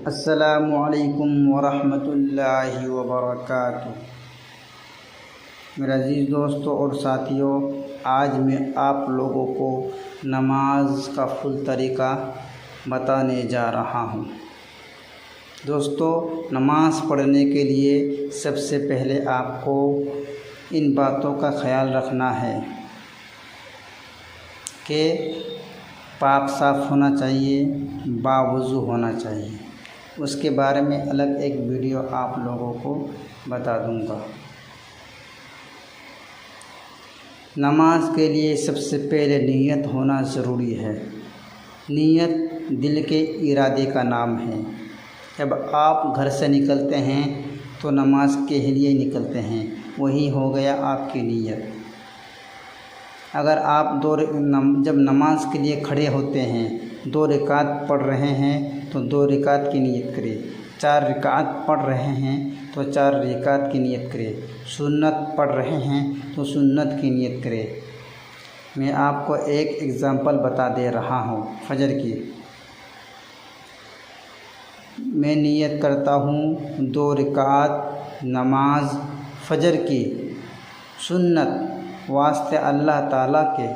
السلام علیکم ورحمۃ اللہ وبرکاتہ۔ میرے عزیز دوستوں اور ساتھیوں، آج میں آپ لوگوں کو نماز کا فل طریقہ بتانے جا رہا ہوں۔ دوستوں، نماز پڑھنے کے لیے سب سے پہلے آپ کو ان باتوں کا خیال رکھنا ہے کہ پاک صاف ہونا چاہیے، باوضو ہونا چاہیے۔ اس کے بارے میں الگ ایک ویڈیو آپ لوگوں کو بتا دوں گا۔ نماز کے لیے سب سے پہلے نیت ہونا ضروری ہے۔ نیت دل کے ارادے کا نام ہے۔ جب آپ گھر سے نکلتے ہیں تو نماز کے لیے نکلتے ہیں، وہی ہو گیا آپ کی نیت۔ اگر آپ جب نماز کے لیے کھڑے ہوتے ہیں، 2 رکعت پڑھ رہے ہیں تو 2 رکعت کی نیت کریں، 4 رکعت پڑھ رہے ہیں تو 4 رکعت کی نیت کریں، سنت پڑھ رہے ہیں تو سنت کی نیت کریں۔ میں آپ کو ایک ایگزامپل بتا دے رہا ہوں فجر کی۔ میں نیت کرتا ہوں 2 رکعت نماز فجر کی سنت، واسطے اللہ تعالیٰ کے،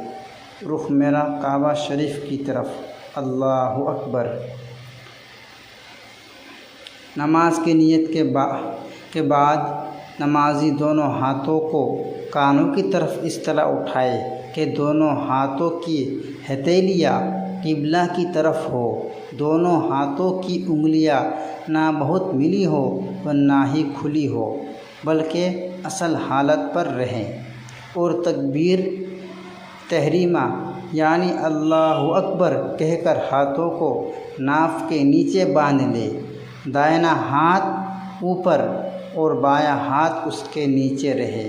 رخ میرا کعبہ شریف کی طرف، اللہ اکبر۔ نماز کی نیت کے بعد نمازی دونوں ہاتھوں کو کانوں کی طرف اس طرح اٹھائے کہ دونوں ہاتھوں کی ہتھیلیاں قبلہ کی طرف ہو، دونوں ہاتھوں کی انگلیاں نہ بہت ملی ہو اور نہ ہی کھلی ہو، بلکہ اصل حالت پر رہیں، اور تکبیر تحریمہ یعنی اللہ اکبر کہہ کر ہاتھوں کو ناف کے نیچے باندھ لے، دائنا ہاتھ اوپر اور بایاں ہاتھ اس کے نیچے رہے،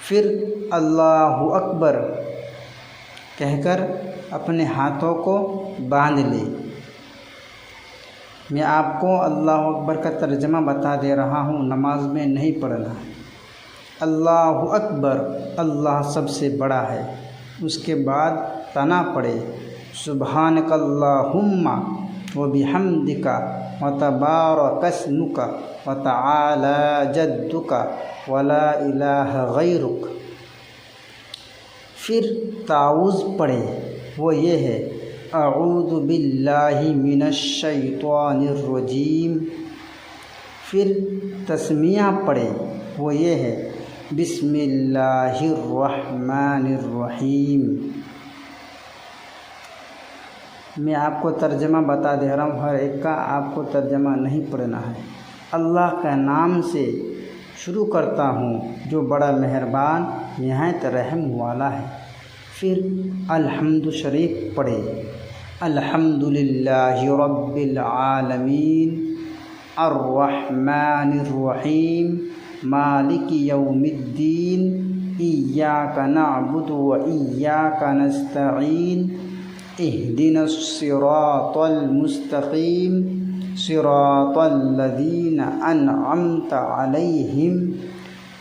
پھر اللہ اکبر کہہ کر اپنے ہاتھوں کو باندھ لے۔ میں آپ کو اللہ اکبر کا ترجمہ بتا دے رہا ہوں، نماز میں نہیں پڑھنا ہے۔ اللہ اکبر، اللہ سب سے بڑا ہے۔ اس کے بعد ثنا پڑھے، سبحانک اللہم وبحمدک وتبارک اسمک وتعالی جدک ولا الہ غیرک۔ پھر تعوذ پڑھے، وہ یہ ہے اعوذ باللہ من الشیطان الرجیم۔ پھر تسمیہ پڑھے، وہ یہ ہے بسم اللہ الرحمن الرحیم۔ میں آپ کو ترجمہ بتا دے رہا ہوں، ہر ایک کا آپ کو ترجمہ نہیں پڑھنا ہے۔ اللہ کا نام سے شروع کرتا ہوں جو بڑا مہربان نہایت رحم والا ہے۔ پھر الحمد شریف پڑھے، الحمد للہ رب العالمین الرحمن الرحیم مالک یوم الدین ایاک نعبد و ایاک نستعین اہدنا الصراط المستقیم صراط الذین انعمت علیہم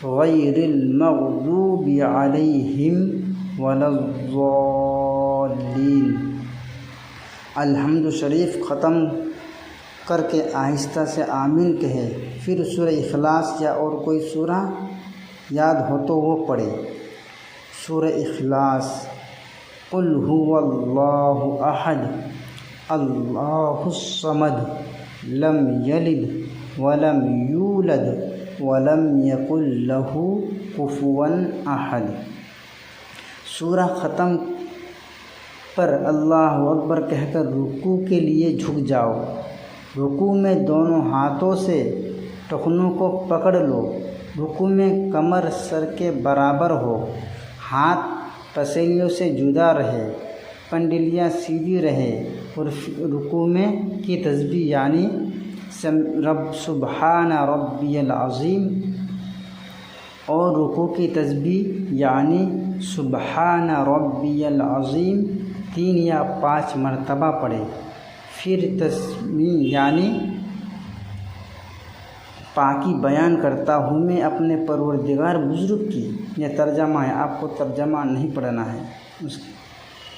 غیر المغضوب علیہم ولا الضالین۔ الحمد شریف ختم کر کے آہستہ سے آمین کہے، پھر سورہ اخلاص یا اور کوئی سورہ یاد ہو تو وہ پڑھے۔ سورہ اخلاص، قل هو اللہ احد اللہ الصمد لم یلد ولم یولد ولم یکن لہ کفوا احد۔ سورہ ختم پر اللہ اکبر کہہ کر رکوع کے لیے جھک جاؤ۔ رکوع میں دونوں ہاتھوں سے ٹخنوں کو پکڑ لو، رکوع میں کمر سر کے برابر ہو، ہاتھ پسلیوں سے جدا رہے، پنڈلیاں سیدھی رہے، اور رکوع میں کی تسبیح یعنی سبحان ربی العظیم، اور رکوع کی تسبیح یعنی سبحان ربی العظیم 3 یا 5 مرتبہ پڑھے۔ پھر تسمیح یعنی پاکی بیان کرتا ہوں میں اپنے پروردگار بزرگ کی۔ یہ ترجمہ ہے، آپ کو ترجمہ نہیں پڑھنا ہے۔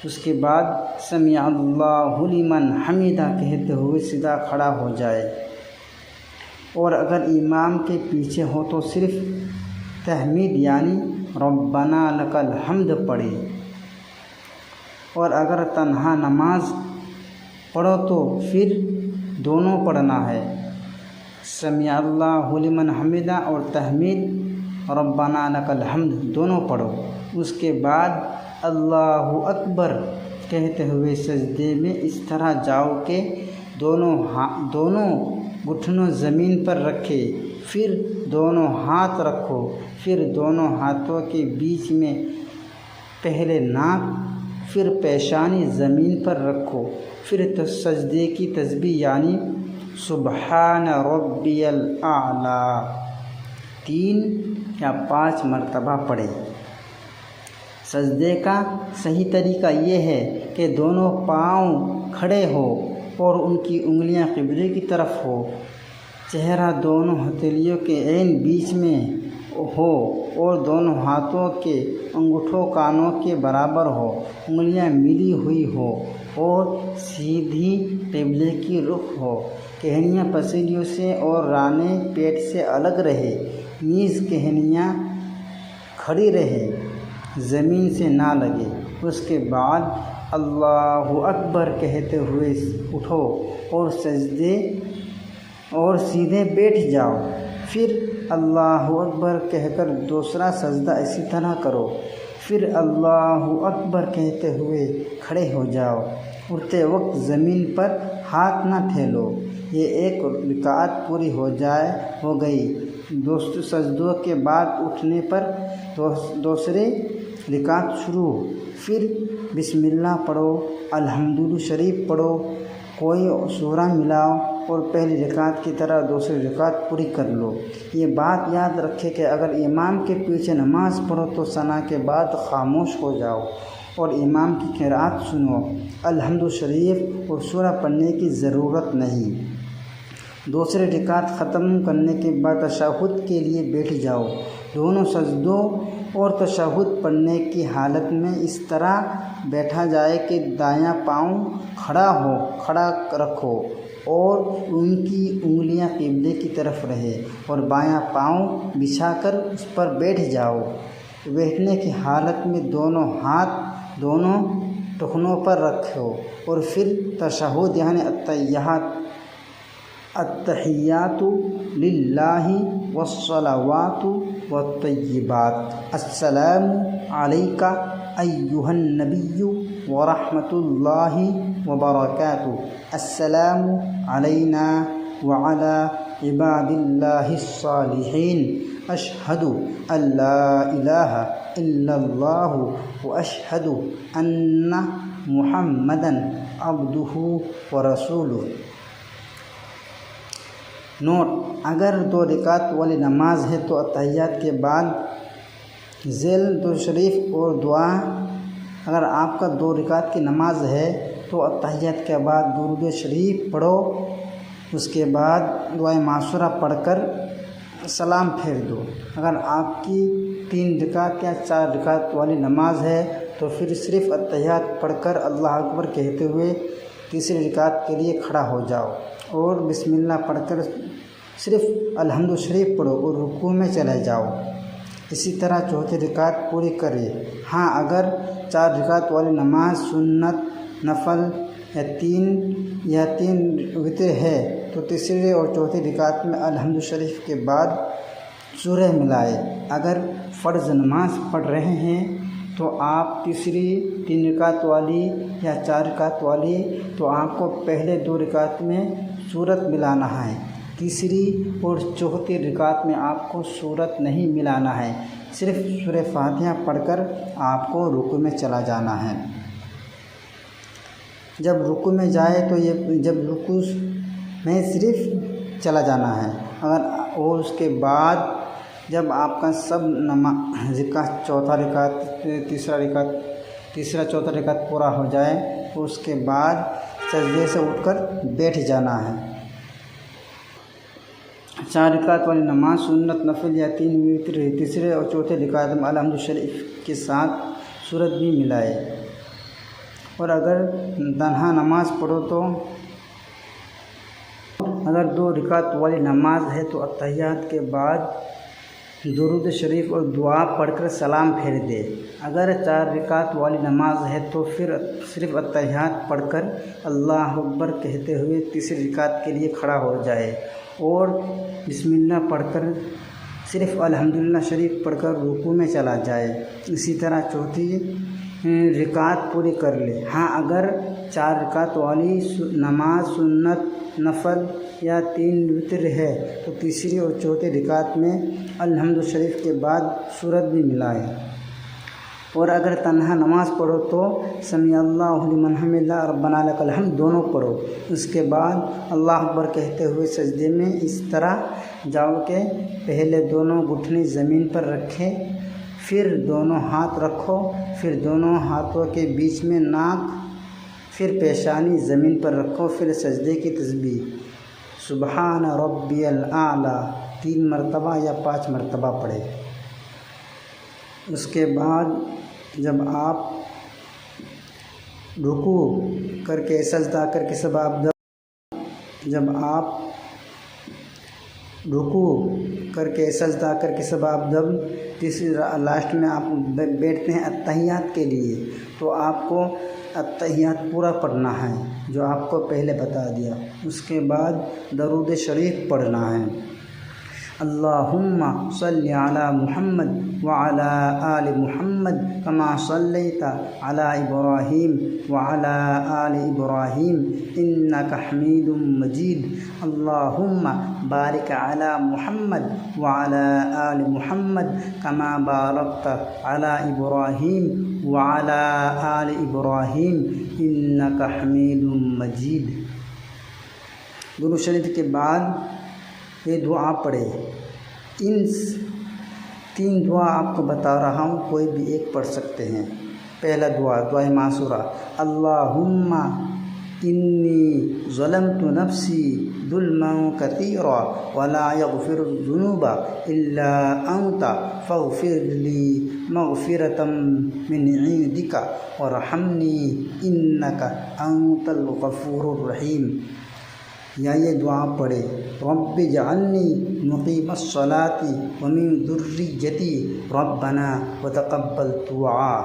اس کے بعد سمیع اللہ لمن حمیدہ کہتے ہوئے سیدھا کھڑا ہو جائے، اور اگر امام کے پیچھے ہو تو صرف تحمید یعنی ربنا لک الحمد پڑھے، اور اگر تنہا نماز پڑھو تو پھر دونوں پڑھنا ہے، سمیع اللہ لمن حمیدہ اور تحمید ربنا لک الحمد دونوں پڑھو۔ اس کے بعد اللہ اکبر کہتے ہوئے سجدے میں اس طرح جاؤ کہ دونوں گھٹنوں زمین پر رکھے، پھر دونوں ہاتھ رکھو، پھر دونوں ہاتھوں کے بیچ میں پہلے ناک پھر پیشانی زمین پر رکھو، پھر سجدے کی تسبیح یعنی سبحان ربی الاعلی 3 یا 5 مرتبہ پڑھے۔ سجدے کا صحیح طریقہ یہ ہے کہ دونوں پاؤں کھڑے ہو اور ان کی انگلیاں قبلے کی طرف ہو، چہرہ دونوں ہتھیلیوں کے عین بیچ میں ہو اور دونوں ہاتھوں کے انگوٹھوں کانوں کے برابر ہو، انگلیاں ملی ہوئی ہو اور سیدھی قبلے کی رخ ہو، کہنیاں پسلیوں سے اور رانے پیٹ سے الگ رہے، نیز کہنیاں کھڑی رہے، زمین سے نہ لگے۔ اس کے بعد اللہ اکبر کہتے ہوئے اٹھو اور سیدھے بیٹھ جاؤ، پھر اللہ اکبر کہہ کر دوسرا سجدہ اسی طرح کرو، پھر اللہ اکبر کہتے ہوئے کھڑے ہو جاؤ، اٹھتے وقت زمین پر ہاتھ نہ پھیلو۔ یہ ایک رکعت پوری ہو گئی۔ سجدوں کے بعد اٹھنے پر دوسرے رکعت شروع، پھر بسم اللہ پڑھو، الحمد شریف پڑھو، کوئی سورہ ملاؤ اور پہلی رکعت کی طرح دوسری رکعت پوری کر لو۔ یہ بات یاد رکھے کہ اگر امام کے پیچھے نماز پڑھو تو ثنا کے بعد خاموش ہو جاؤ اور امام کی قرأت سنو، الحمد شریف اور سورہ پڑھنے کی ضرورت نہیں۔ دوسری رکعت ختم کرنے کے بعد تشہد کے لیے بیٹھ جاؤ۔ دونوں سجدوں اور تشہد پڑھنے کی حالت میں اس طرح بیٹھا جائے کہ دایاں پاؤں کھڑا رکھو اور ان کی انگلیاں قبلے کی طرف رہے، اور بایاں پاؤں بچھا کر اس پر بیٹھ جاؤ۔ بیٹھنے کی حالت میں دونوں ہاتھ دونوں ٹخنوں پر رکھو اور پھر تشہد یعنی التحیات للہ والصلوات والطیبات، السلام علیک ایہا النبی ورحمۃ اللہ وبرکاتہ، السلام علینا وعلی عباد اللہ الصالحین، اشہد ان لا الہ الا اللہ واشہد ان محمدا عبدہ ورسولہ۔ نوٹ: اگر 2 رکعت والی نماز ہے تو اتحیات کے بعد ذیل درود شریف اور دعا۔ اگر آپ کا 2 رکعت کی نماز ہے تو اتحیات کے بعد درود شریف پڑھو، اس کے بعد دعائے معصورہ پڑھ کر سلام پھیر دو۔ اگر آپ کی 3 رکعت یا 4 رکعت والی نماز ہے تو پھر صرف اتحیات پڑھ کر اللہ اکبر کہتے ہوئے تیسری رکعت کے لیے کھڑا ہو جاؤ اور بسم اللہ پڑھ کر صرف الحمد شریف پڑھو اور رکوع میں چلے جاؤ۔ اسی طرح چوتھی رکعت پوری کرے۔ ہاں، اگر 4 رکعت والی نماز سنت نفل یا 3 وتر ہے تو تیسری اور چوتھی رکعت میں الحمد شریف کے بعد سورہ ملائے۔ اگر فرض نماز پڑھ رہے ہیں تو آپ تیسری 3 رکعت والی یا 4 رکعت والی تو آپ کو پہلے 2 رکعت میں سورت ملانا ہے، تیسری اور چوتھی رکعت میں آپ کو سورت نہیں ملانا ہے، صرف سورہ فاتحہ پڑھ کر آپ کو رکوع میں چلا جانا ہے۔ جب رکوع میں جائے تو جب رکوع میں صرف چلا جانا ہے، اور اس کے بعد جب آپ کا سب تیسرا چوتھا رکعت پورا ہو جائے تو اس کے بعد سجدے سے اٹھ کر بیٹھ جانا ہے۔ 4 رکعت والی نماز سنت نفل یا 3 وتر تیسرے اور چوتھے رکعت میں الحمد شریف کے ساتھ سورت بھی ملائے۔ اور اگر تنہا نماز پڑھو تو اگر 2 رکعت والی نماز ہے تو اتحیات کے بعد درود شریف اور دعا پڑھ کر سلام پھیر دے۔ اگر 4 رکعت والی نماز ہے تو پھر صرف اتحیات پڑھ کر اللہ اکبر کہتے ہوئے تیسری رکعت کے لیے کھڑا ہو جائے اور بسم اللہ پڑھ کر صرف الحمدللہ شریف پڑھ کر رکوع میں چلا جائے۔ اسی طرح چوتھی رکعت پوری کر لے۔ ہاں اگر 4 رکعت والی نماز سنت، نفل یا 3 وتر ہے تو تیسری اور چوتھی رکعت میں الحمد شریف کے بعد سورت بھی ملائے۔ اور اگر تنہا نماز پڑھو تو سمیع اللہ لمن حمدہ ربنا لک الحمد دونوں پڑھو۔ اس کے بعد اللہ اکبر کہتے ہوئے سجدے میں اس طرح جاؤ کہ پہلے دونوں گھٹنے زمین پر رکھے، پھر دونوں ہاتھ رکھو، پھر دونوں ہاتھوں کے بیچ میں ناک، پھر پیشانی زمین پر رکھو، پھر سجدے کی تسبیح سبحان ربی الاعلیٰ 3 مرتبہ یا 5 مرتبہ پڑھے۔ اس کے بعد جب آپ رکوع کر کے سجدہ کر کے جب تیسری لاسٹ میں آپ بیٹھتے ہیں اتحیات کے لیے تو آپ کو اتحیات پورا پڑھنا ہے جو آپ کو پہلے بتا دیا۔ اس کے بعد درود شریف پڑھنا ہے۔ اللہم صلی علی محمد وعلی آل محمد کما صلیت علی ابراہیم وعلی آل ابراہیم انک حمید مجید۔ اللہم بارک علی محمد وعلی آل محمد کما بارکت علی ابراہیم وعلی آل ابراہیم انک حمید مجید۔ درود شریف کے بعد یہ دعا پڑھے۔ ان 3 دعا آپ کو بتا رہا ہوں، کوئی بھی ایک پڑھ سکتے ہیں۔ پہلا دعائے معصورہ، اللہم انی ظلمت نفسی ظلما کثیرا ولا یغفر الذنوب الا انت فاغفر لی مغفرۃ من عندک وارحمنی انک انت الغفور الرحیم۔ یا یہ دعا پڑھے، رب اجعلنی مقیم الصلاۃ ومن ذریتی ربنا وتقبل دعاء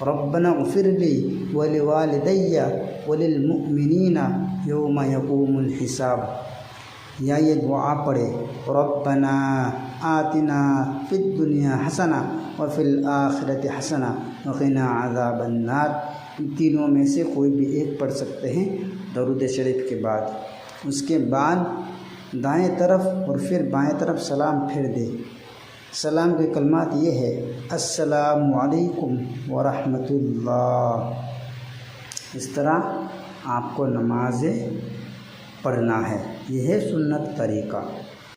ربنا اغفر لی ولوالدی وللمؤمنین یوم یقوم الحساب۔ یا یہ دعا پڑھے، ربنا آتنا فی الدنیا حسنہ وفی الآخرۃ حسنہ وقنا عذاب النار۔ ان تینوں میں سے کوئی بھی ایک پڑھ سکتے ہیں درود شریف کے بعد۔ اس کے بعد دائیں طرف اور پھر بائیں طرف سلام پھیر دے۔ سلام کے کلمات یہ ہے، السلام علیکم ورحمۃ اللہ۔ اس طرح آپ کو نمازیں پڑھنا ہے۔ یہ ہے سنت طریقہ۔